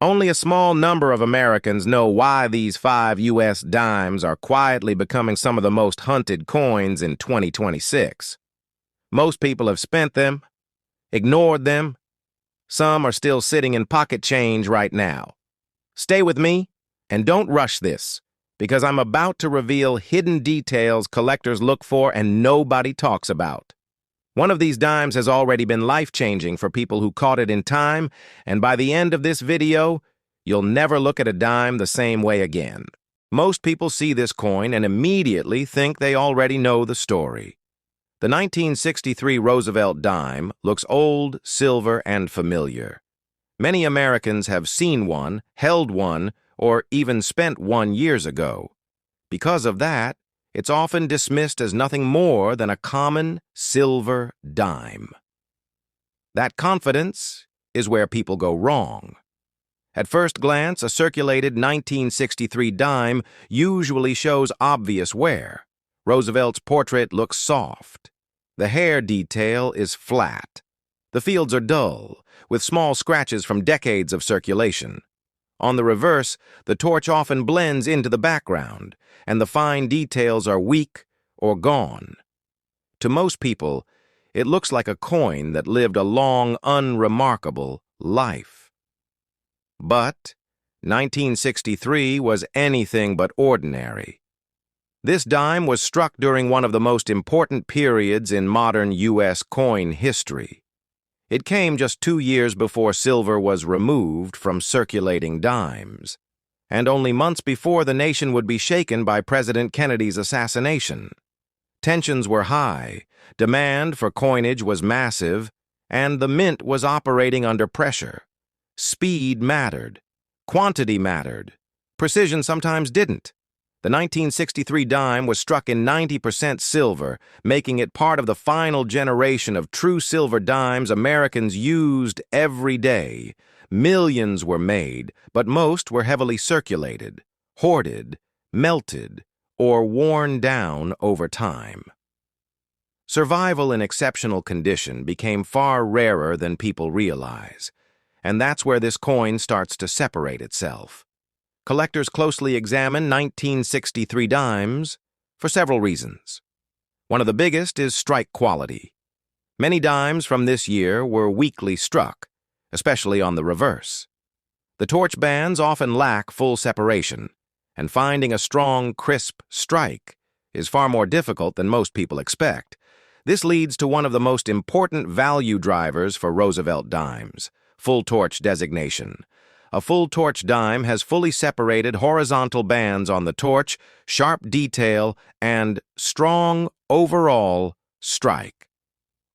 Only a small number of Americans know why these 5 U.S. dimes are quietly becoming some of the most hunted coins in 2026. Most people have spent them, ignored them. Some are still sitting in pocket change right now. Stay with me and don't rush this, because I'm about to reveal hidden details collectors look for and nobody talks about. One of these dimes has already been life-changing for people who caught it in time, and by the end of this video, you'll never look at a dime the same way again. Most people see this coin and immediately think they already know the story. The 1963 Roosevelt dime looks old, silver, and familiar. Many Americans have seen one, held one, or even spent one years ago. Because of that, it's often dismissed as nothing more than a common silver dime. That confidence is where people go wrong. At first glance, a circulated 1963 dime usually shows obvious wear. Roosevelt's portrait looks soft. The hair detail is flat. The fields are dull, with small scratches from decades of circulation. On the reverse, the torch often blends into the background, and the fine details are weak or gone. To most people, it looks like a coin that lived a long, unremarkable life. But 1963 was anything but ordinary. This dime was struck during one of the most important periods in modern U.S. coin history. It came just 2 years before silver was removed from circulating dimes, and only months before the nation would be shaken by President Kennedy's assassination. Tensions were high, demand for coinage was massive, and the mint was operating under pressure. Speed mattered. Quantity mattered. Precision sometimes didn't. The 1963 dime was struck in 90% silver, making it part of the final generation of true silver dimes Americans used every day. Millions were made, but most were heavily circulated, hoarded, melted, or worn down over time. Survival in exceptional condition became far rarer than people realize, and that's where this coin starts to separate itself. Collectors closely examine 1963 dimes for several reasons. One of the biggest is strike quality. Many dimes from this year were weakly struck, especially on the reverse. The torch bands often lack full separation, and finding a strong, crisp strike is far more difficult than most people expect. This leads to one of the most important value drivers for Roosevelt dimes: full torch designation. A full torch dime has fully separated horizontal bands on the torch, sharp detail, and strong overall strike.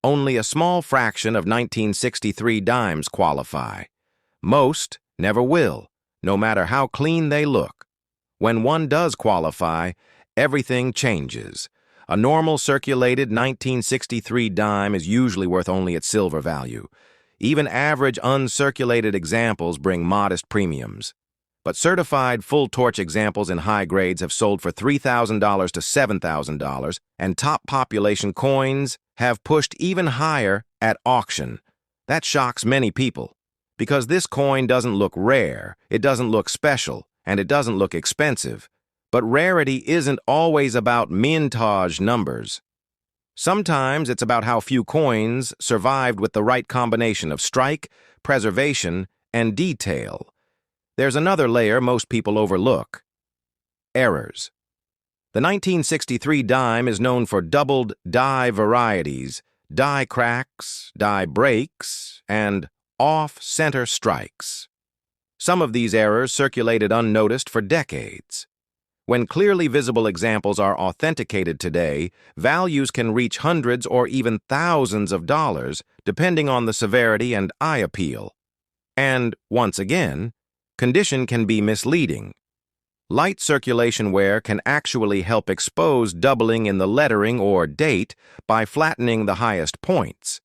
Only a small fraction of 1963 dimes qualify. Most never will, no matter how clean they look. When one does qualify, everything changes. A normal circulated 1963 dime is usually worth only its silver value. Even average uncirculated examples bring modest premiums. But certified full torch examples in high grades have sold for $3,000 to $7,000, and top population coins have pushed even higher at auction. That shocks many people, because this coin doesn't look rare, it doesn't look special, and it doesn't look expensive. But rarity isn't always about mintage numbers. Sometimes it's about how few coins survived with the right combination of strike, preservation, and detail. There's another layer most people overlook: errors. The 1963 dime is known for doubled die varieties, die cracks, die breaks, and off-center strikes. Some of these errors circulated unnoticed for decades. When clearly visible examples are authenticated today, values can reach hundreds or even thousands of dollars, depending on the severity and eye appeal. And, once again, condition can be misleading. Light circulation wear can actually help expose doubling in the lettering or date by flattening the highest points.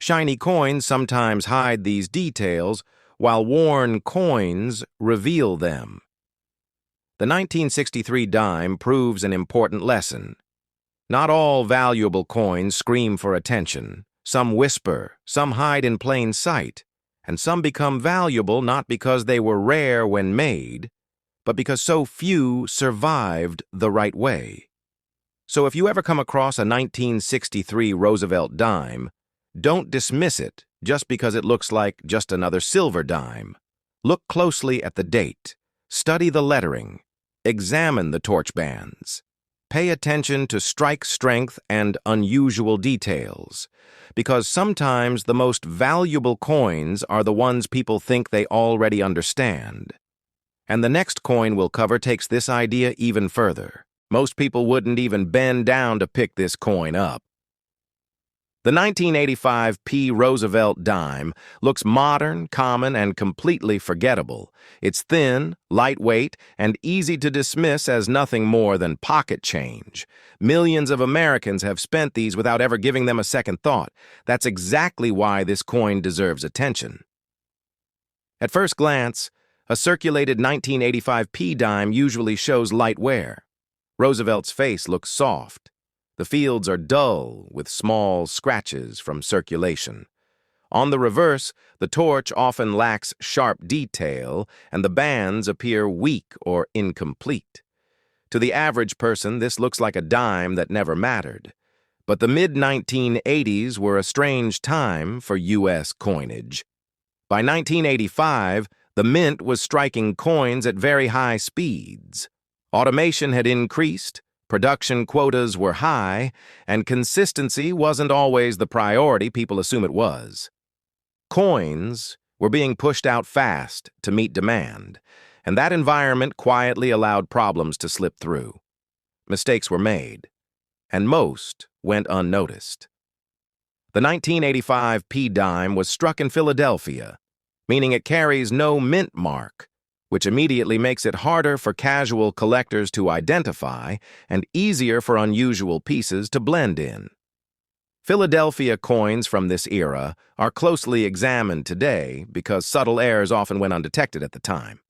Shiny coins sometimes hide these details, while worn coins reveal them. The 1963 dime proves an important lesson. Not all valuable coins scream for attention. Some whisper, some hide in plain sight, and some become valuable not because they were rare when made, but because so few survived the right way. So if you ever come across a 1963 Roosevelt dime, don't dismiss it just because it looks like just another silver dime. Look closely at the date, study the lettering, examine the torch bands. Pay attention to strike strength and unusual details, because sometimes the most valuable coins are the ones people think they already understand. And the next coin we'll cover takes this idea even further. Most people wouldn't even bend down to pick this coin up. The 1985 P. Roosevelt dime looks modern, common, and completely forgettable. It's thin, lightweight, and easy to dismiss as nothing more than pocket change. Millions of Americans have spent these without ever giving them a second thought. That's exactly why this coin deserves attention. At first glance, a circulated 1985 P dime usually shows light wear. Roosevelt's face looks soft. The fields are dull, with small scratches from circulation. On the reverse, the torch often lacks sharp detail, and the bands appear weak or incomplete. To the average person, this looks like a dime that never mattered. But the mid-1980s were a strange time for U.S. coinage. By 1985, the mint was striking coins at very high speeds. Automation had increased, production quotas were high, and consistency wasn't always the priority people assume it was. Coins were being pushed out fast to meet demand, and that environment quietly allowed problems to slip through. Mistakes were made, and most went unnoticed. The 1985 P dime was struck in Philadelphia, meaning it carries no mint mark, which immediately makes it harder for casual collectors to identify and easier for unusual pieces to blend in. Philadelphia coins from this era are closely examined today because subtle errors often went undetected at the time.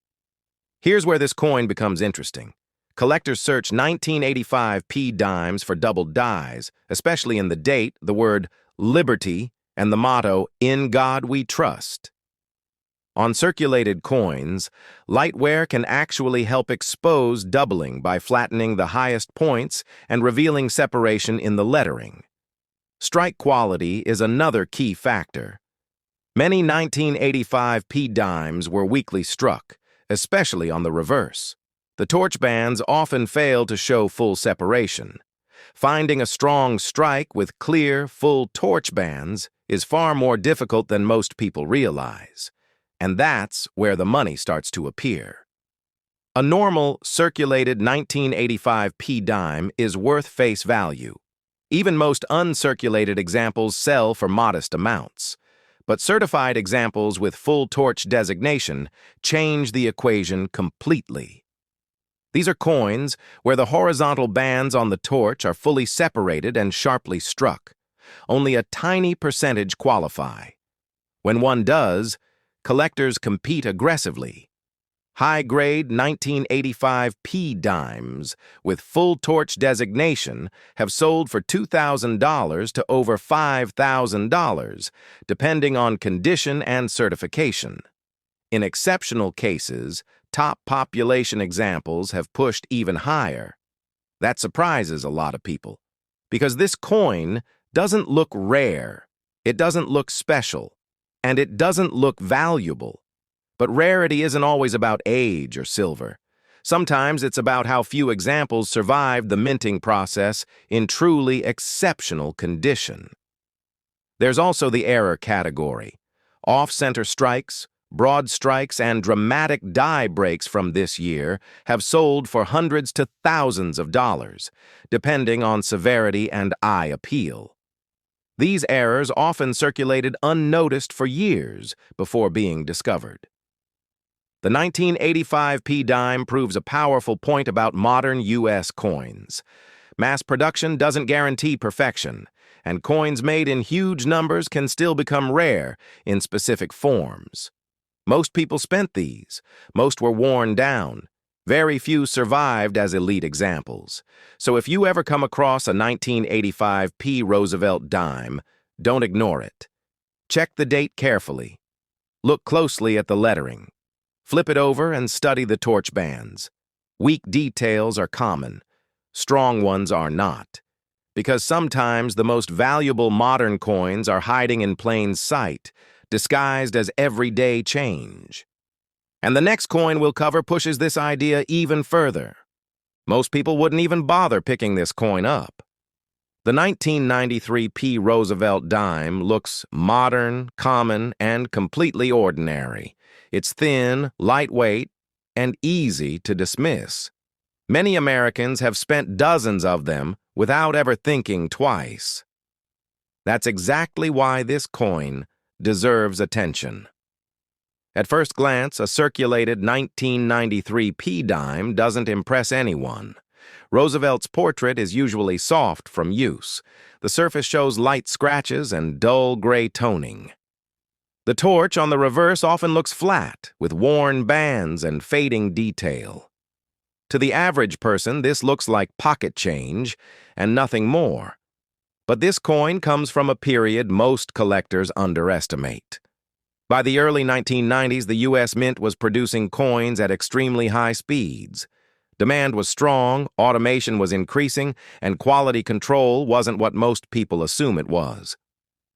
Here's where this coin becomes interesting. Collectors search 1985 P dimes for doubled dies, especially in the date, the word liberty, and the motto, "In God We Trust." On circulated coins, light wear can actually help expose doubling by flattening the highest points and revealing separation in the lettering. Strike quality is another key factor. Many 1985 P dimes were weakly struck, especially on the reverse. The torch bands often fail to show full separation. Finding a strong strike with clear, full torch bands is far more difficult than most people realize. And that's where the money starts to appear. A normal, circulated 1985 P dime is worth face value. Even most uncirculated examples sell for modest amounts. But certified examples with full torch designation change the equation completely. These are coins where the horizontal bands on the torch are fully separated and sharply struck. Only a tiny percentage qualify. When one does, collectors compete aggressively. High-grade 1985 P dimes with full torch designation have sold for $2,000 to over $5,000, depending on condition and certification. In exceptional cases, top population examples have pushed even higher. That surprises a lot of people, because this coin doesn't look rare, it doesn't look special, and it doesn't look valuable. But rarity isn't always about age or silver. Sometimes it's about how few examples survived the minting process in truly exceptional condition. There's also the error category. Off-center strikes, broad strikes, and dramatic die breaks from this year have sold for hundreds to thousands of dollars, depending on severity and eye appeal. These errors often circulated unnoticed for years before being discovered. The 1985 P dime proves a powerful point about modern U.S. coins. Mass production doesn't guarantee perfection, and coins made in huge numbers can still become rare in specific forms. Most people spent these. Most were worn down. Very few survived as elite examples. So if you ever come across a 1985 P Roosevelt dime, don't ignore it. Check the date carefully. Look closely at the lettering. Flip it over and study the torch bands. Weak details are common. Strong ones are not. Because sometimes the most valuable modern coins are hiding in plain sight, disguised as everyday change. And the next coin we'll cover pushes this idea even further. Most people wouldn't even bother picking this coin up. The 1993 P. Roosevelt dime looks modern, common, and completely ordinary. It's thin, lightweight, and easy to dismiss. Many Americans have spent dozens of them without ever thinking twice. That's exactly why this coin deserves attention. At first glance, a circulated 1993 P dime doesn't impress anyone. Roosevelt's portrait is usually soft from use. The surface shows light scratches and dull gray toning. The torch on the reverse often looks flat, with worn bands and fading detail. To the average person, this looks like pocket change and nothing more. But this coin comes from a period most collectors underestimate. By the early 1990s, the U.S. Mint was producing coins at extremely high speeds. Demand was strong, automation was increasing, and quality control wasn't what most people assume it was.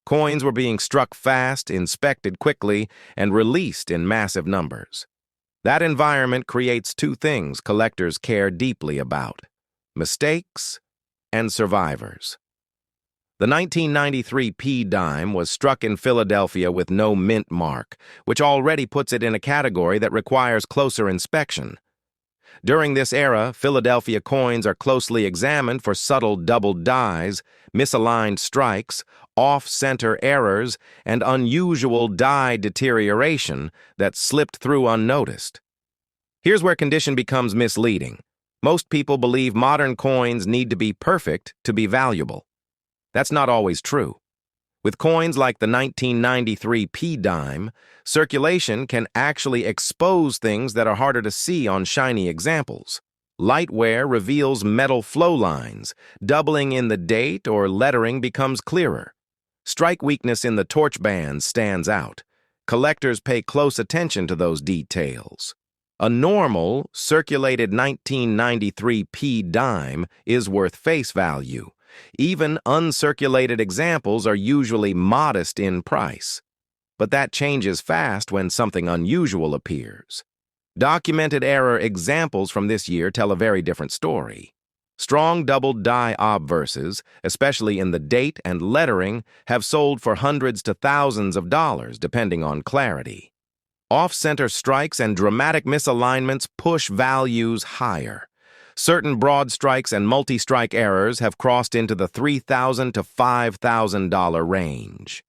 Coins were being struck fast, inspected quickly, and released in massive numbers. That environment creates two things collectors care deeply about: mistakes and survivors. The 1993 P dime was struck in Philadelphia with no mint mark, which already puts it in a category that requires closer inspection. During this era, Philadelphia coins are closely examined for subtle doubled dies, misaligned strikes, off-center errors, and unusual die deterioration that slipped through unnoticed. Here's where condition becomes misleading. Most people believe modern coins need to be perfect to be valuable. That's not always true. With coins like the 1993 P dime, circulation can actually expose things that are harder to see on shiny examples. Light wear reveals metal flow lines. Doubling in the date or lettering becomes clearer. Strike weakness in the torch bands stands out. Collectors pay close attention to those details. A normal, circulated 1993 P dime is worth face value. Even uncirculated examples are usually modest in price. But that changes fast when something unusual appears. Documented error examples from this year tell a very different story. Strong doubled die obverses, especially in the date and lettering, have sold for hundreds to thousands of dollars, depending on clarity. Off-center strikes and dramatic misalignments push values higher. Certain broad strikes and multi-strike errors have crossed into the $3,000 to $5,000 range.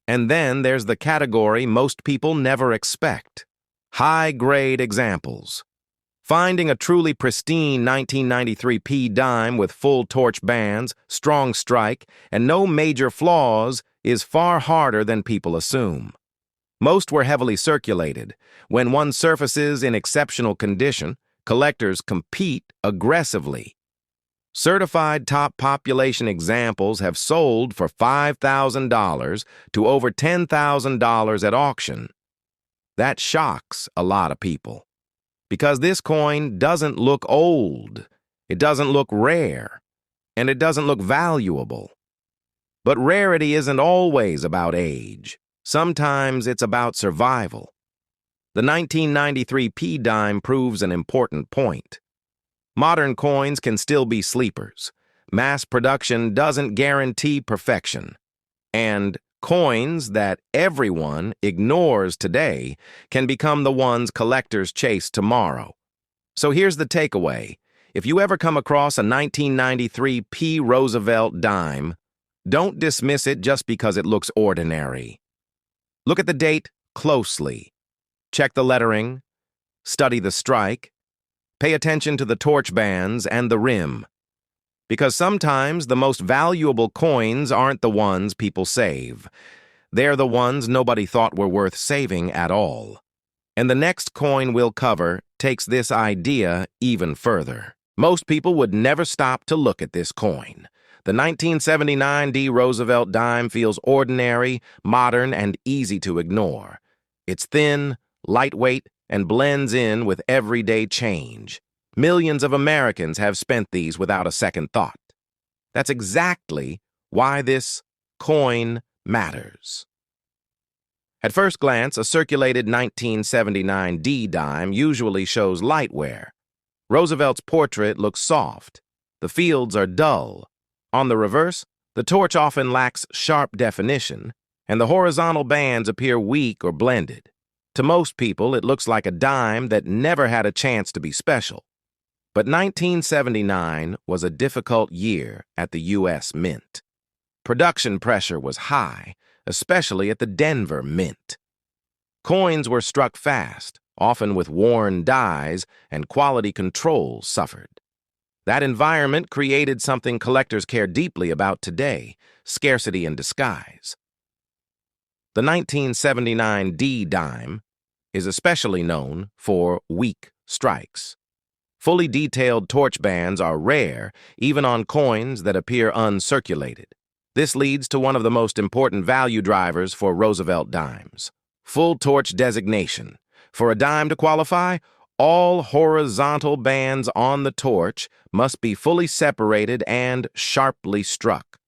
And then there's the category most people never expect: high-grade examples. Finding a truly pristine 1993 P dime with full torch bands, strong strike, and no major flaws is far harder than people assume. Most were heavily circulated. When one surfaces in exceptional condition, collectors compete aggressively. Certified top population examples have sold for $5,000 to over $10,000 at auction. That shocks a lot of people. Because this coin doesn't look old, it doesn't look rare, and it doesn't look valuable. But rarity isn't always about age. Sometimes it's about survival. The 1993 P dime proves an important point. Modern coins can still be sleepers. Mass production doesn't guarantee perfection. And coins that everyone ignores today can become the ones collectors chase tomorrow. So here's the takeaway. If you ever come across a 1993 P Roosevelt dime, don't dismiss it just because it looks ordinary. Look at the date closely. Check the lettering, study the strike, pay attention to the torch bands and the rim. Because sometimes the most valuable coins aren't the ones people save. They're the ones nobody thought were worth saving at all. And the next coin we'll cover takes this idea even further. Most people would never stop to look at this coin. The 1979 D. Roosevelt dime feels ordinary, modern, and easy to ignore. It's thin, lightweight, and blends in with everyday change. Millions of Americans have spent these without a second thought. That's exactly why this coin matters. At first glance, a circulated 1979 D dime usually shows light wear. Roosevelt's portrait looks soft. The fields are dull. On the reverse, the torch often lacks sharp definition, and the horizontal bands appear weak or blended. To most people, it looks like a dime that never had a chance to be special. But 1979 was a difficult year at the U.S. Mint. Production pressure was high, especially at the Denver Mint. Coins were struck fast, often with worn dies, and quality control suffered. That environment created something collectors care deeply about today: scarcity in disguise. The 1979 D dime is especially known for weak strikes. Fully detailed torch bands are rare, even on coins that appear uncirculated. This leads to one of the most important value drivers for Roosevelt dimes: full torch designation. For a dime to qualify, all horizontal bands on the torch must be fully separated and sharply struck.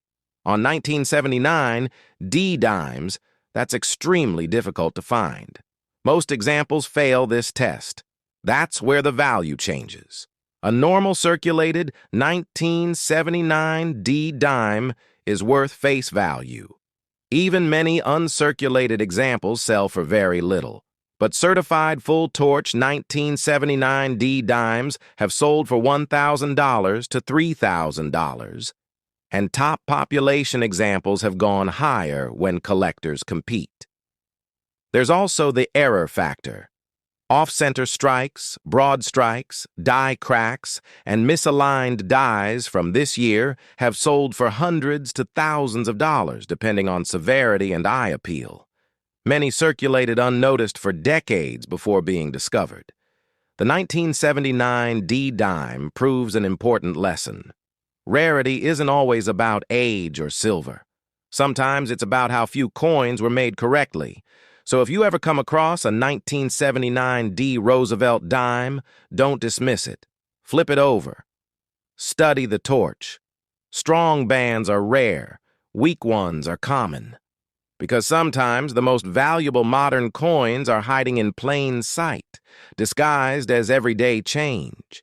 On 1979 D dimes, that's extremely difficult to find. Most examples fail this test. That's where the value changes. A normal circulated 1979 D dime is worth face value. Even many uncirculated examples sell for very little. But certified full-torch 1979 D dimes have sold for $1,000 to $3,000, and top population examples have gone higher when collectors compete. There's also the error factor. Off-center strikes, broad strikes, die cracks, and misaligned dies from this year have sold for hundreds to thousands of dollars, depending on severity and eye appeal. Many circulated unnoticed for decades before being discovered. The 1979 D dime proves an important lesson. Rarity isn't always about age or silver. Sometimes it's about how few coins were made correctly. So if you ever come across a 1979 D Roosevelt dime, don't dismiss it. Flip it over. Study the torch. Strong bands are rare. Weak ones are common. Because sometimes the most valuable modern coins are hiding in plain sight, disguised as everyday change.